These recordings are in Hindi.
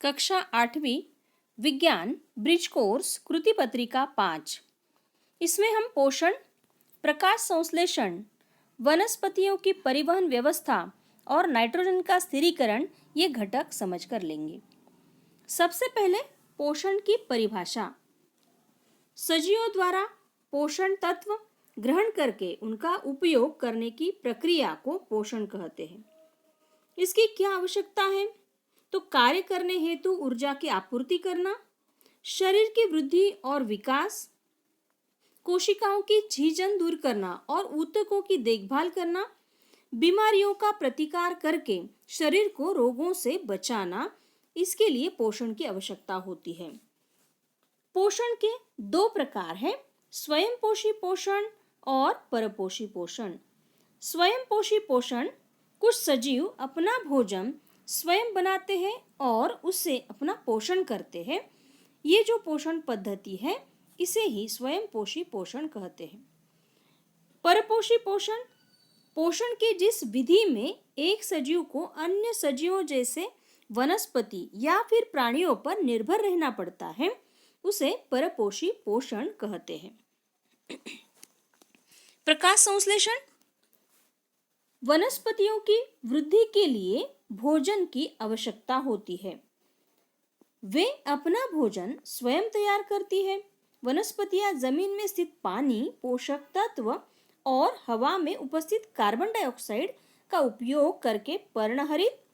कक्षा 8वीं विज्ञान ब्रिज कोर्स कृति पत्रिका 5। इसमें हम पोषण, प्रकाश संश्लेषण, वनस्पतियों की परिवहन व्यवस्था और नाइट्रोजन का स्थिरीकरण ये घटक समझ कर लेंगे। सबसे पहले पोषण की परिभाषा। सजीवों द्वारा पोषण तत्व ग्रहण करके उनका उपयोग करने की प्रक्रिया को पोषण कहते हैं। इसकी क्या आवश्यकता है? तो कार्य करने हेतु ऊर्जा की आपूर्ति करना, शरीर की वृद्धि और विकास, कोशिकाओं की झीझन दूर करना और ऊतकों की देखभाल करना, बीमारियों का प्रतिकार करके शरीर को रोगों से बचाना, इसके लिए पोषण की आवश्यकता होती है। पोषण के दो प्रकार हैं, स्वयंपोषी पोषण और परपोषी पोषण। स्वयंपोषी पोषण, कुछ सजीव अपना भोजन स्वयं बनाते हैं और उससे अपना पोषण करते हैं। ये जो पोषण पद्धति है इसे ही स्वयंपोषी पोषण कहते हैं। परपोषी पोषण, पोषण की जिस विधि में एक सजीव को अन्य सजीवों जैसे वनस्पति या फिर प्राणियों पर निर्भर रहना पड़ता है, उसे परपोषी पोषण कहते हैं। प्रकाश संश्लेषण, वनस्पतियों की वृद्धि के लिए भोजन की आवश्यकता होती है। वे अपना भोजन स्वयं तैयार करती है। वनस्पतियां जमीन में स्थित पानी, पोषक तत्व और हवा में उपस्थित कार्बन डाइऑक्साइड का उपयोग करके पर्णहरित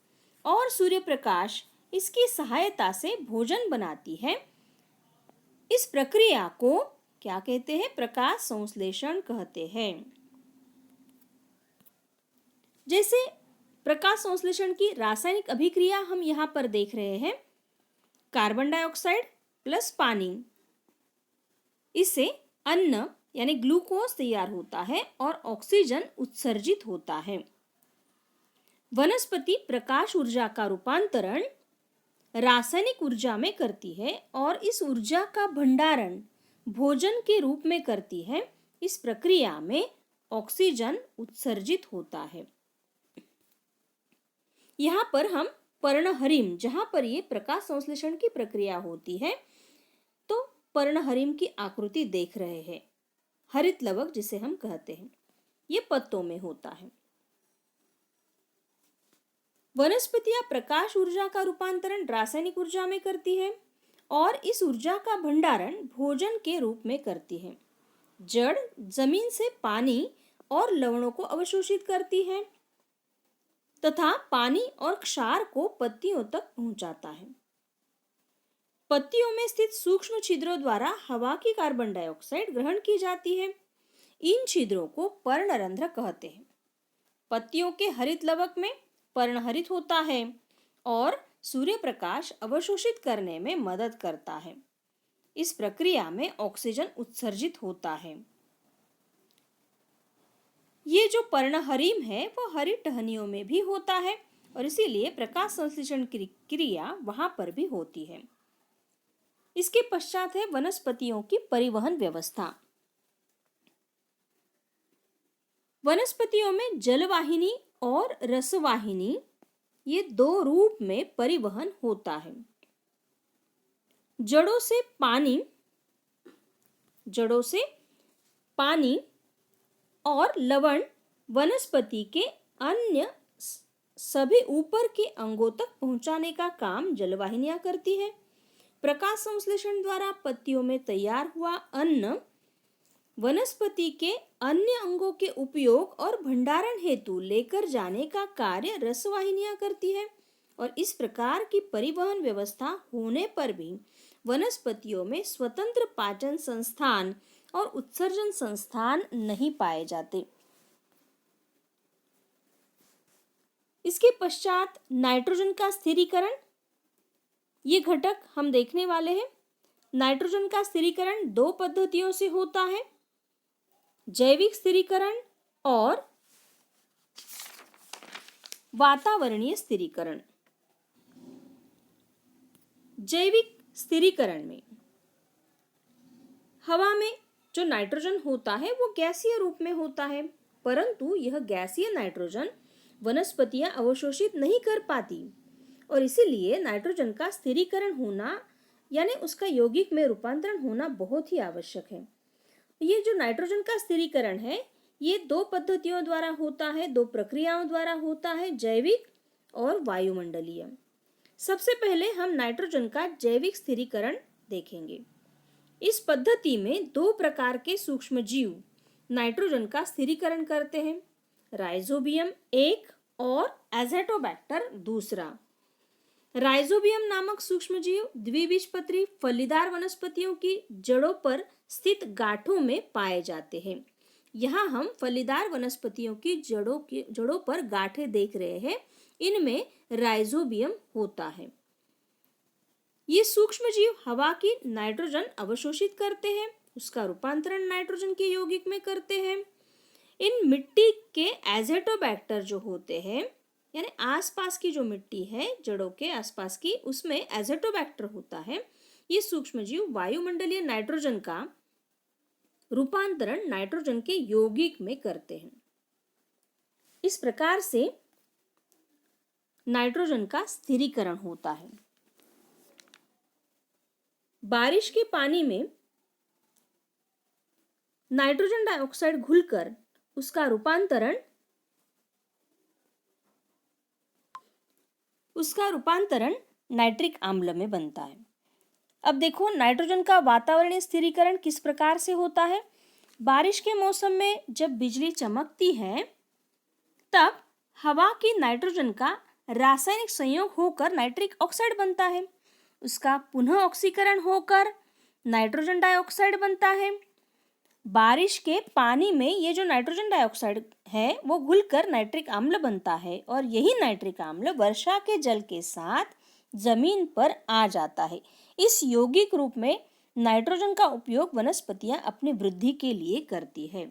और सूर्य प्रकाश इसकी सहायता से भोजन बनाती है। इस प्रक्रिया को क्या कहते हैं? प्रकाश संश्लेषण कहते हैं। जैसे प्रकाश संश्लेषण की रासायनिक अभिक्रिया हम यहाँ पर देख रहे हैं। कार्बन डाइऑक्साइड प्लस पानी, इससे अन्न यानी ग्लूकोज तैयार होता है और ऑक्सीजन उत्सर्जित होता है। वनस्पति प्रकाश ऊर्जा का रूपांतरण रासायनिक ऊर्जा में करती है और इस ऊर्जा का भंडारण भोजन के रूप में करती है। इस प्रक्रिया में ऑक्सीजन उत्सर्जित होता है। यहाँ पर हम पर्णहरिम, जहाँ पर ये प्रकाश संश्लेषण की प्रक्रिया होती है, तो पर्णहरिम की आकृति देख रहे हैं। हरित लवक जिसे हम कहते हैं, ये पत्तों में होता है। वनस्पतियां प्रकाश ऊर्जा का रूपांतरण रासायनिक ऊर्जा में करती है और इस ऊर्जा का भंडारण भोजन के रूप में करती है। जड़ जमीन से पानी और लवणों को अवशोषित करती है तथा पानी और क्षार को पत्तियों तक पहुंचाता है। पत्तियों में स्थित सूक्ष्म छिद्रों द्वारा हवा की कार्बन डाइऑक्साइड ग्रहण की जाती है। इन छिद्रों को पर्णरंध्र कहते हैं। पत्तियों के हरित लवक में पर्णहरित होता है और सूर्य प्रकाश अवशोषित करने में मदद करता है। इस प्रक्रिया में ऑक्सीजन उत्सर्जित होता है। ये जो पर्णहरिम है वो हरी टहनियों में भी होता है और इसीलिए प्रकाश संश्लेषण की क्रिया वहां पर भी होती है। इसके पश्चात है वनस्पतियों की परिवहन व्यवस्था। वनस्पतियों में जलवाहिनी और रसवाहिनी, ये दो रूप में परिवहन होता है। जड़ों से पानी और लवण वनस्पति के अन्य सभी ऊपर के अंगों तक पहुंचाने का काम जलवाहिनियां करती है। प्रकाश संश्लेषण द्वारा पत्तियों में तैयार हुआ अन्न वनस्पति के अन्य अंगों के उपयोग और भंडारण हेतु लेकर जाने का कार्य रसवाहिनियां करती है और इस प्रकार की परिवहन व्यवस्था होने पर भी वनस्पतियों में स्वतंत्र पाचन संस्थान और उत्सर्जन संस्थान नहीं पाए जाते। इसके पश्चात नाइट्रोजन का स्थिरीकरण, ये घटक हम देखने वाले हैं। नाइट्रोजन का स्थिरीकरण दो पद्धतियों से होता है, जैविक स्थिरीकरण और वातावरणीय स्थिरीकरण। जैविक स्थिरीकरण में हवा में जो नाइट्रोजन होता है वो गैसीय रूप में होता है, परंतु यह गैसीय नाइट्रोजन वनस्पतियां अवशोषित नहीं कर पाती और इसीलिए नाइट्रोजन का स्थिरीकरण होना यानी उसका यौगिक में रूपांतरण होना बहुत ही आवश्यक है। ये जो नाइट्रोजन का स्थिरीकरण है ये दो पद्धतियों द्वारा होता है, दो प्रक्रियाओं द्वारा होता है, जैविक और वायुमंडलीय। सबसे पहले हम नाइट्रोजन का जैविक स्थिरीकरण देखेंगे। इस पद्धति में दो प्रकार के सूक्ष्मजीव नाइट्रोजन का स्थिरीकरण करते हैं, राइजोबियम एक और एज़ोटोबैक्टर दूसरा। राइजोबियम नामक सूक्ष्मजीव द्विबीजपत्री फलीदार वनस्पतियों की जड़ों पर स्थित गांठों में पाए जाते हैं। यहाँ हम फलीदार वनस्पतियों की जड़ों पर गांठें देख रहे हैं, इनमें राइजोबियम होता है। ये सूक्ष्मजीव हवा की नाइट्रोजन अवशोषित करते हैं, उसका रूपांतरण नाइट्रोजन के यौगिक में करते हैं। इन मिट्टी के एज़ोटोबैक्टर जो होते हैं यानी आसपास की जो मिट्टी है जड़ों के आसपास की, उसमें एज़ोटोबैक्टर होता है। ये सूक्ष्मजीव वायुमंडलीय नाइट्रोजन का रूपांतरण नाइट्रोजन के यौगिक में करते हैं। इस प्रकार से नाइट्रोजन का स्थिरीकरण होता है। बारिश के पानी में नाइट्रोजन डाइऑक्साइड घुलकर उसका रूपांतरण नाइट्रिक अम्ल में बनता है। अब देखो नाइट्रोजन का वातावरणीय स्थिरीकरण किस प्रकार से होता है। बारिश के मौसम में जब बिजली चमकती है तब हवा की नाइट्रोजन का रासायनिक संयोग होकर नाइट्रिक ऑक्साइड बनता है, उसका पुनः ऑक्सीकरण होकर नाइट्रोजन डाइऑक्साइड बनता है। बारिश के पानी में ये जो नाइट्रोजन डाइऑक्साइड है वो घुलकर नाइट्रिक अम्ल बनता है और यही नाइट्रिक अम्ल वर्षा के जल के साथ जमीन पर आ जाता है। इस यौगिक रूप में नाइट्रोजन का उपयोग वनस्पतियां अपनी वृद्धि के लिए करती है।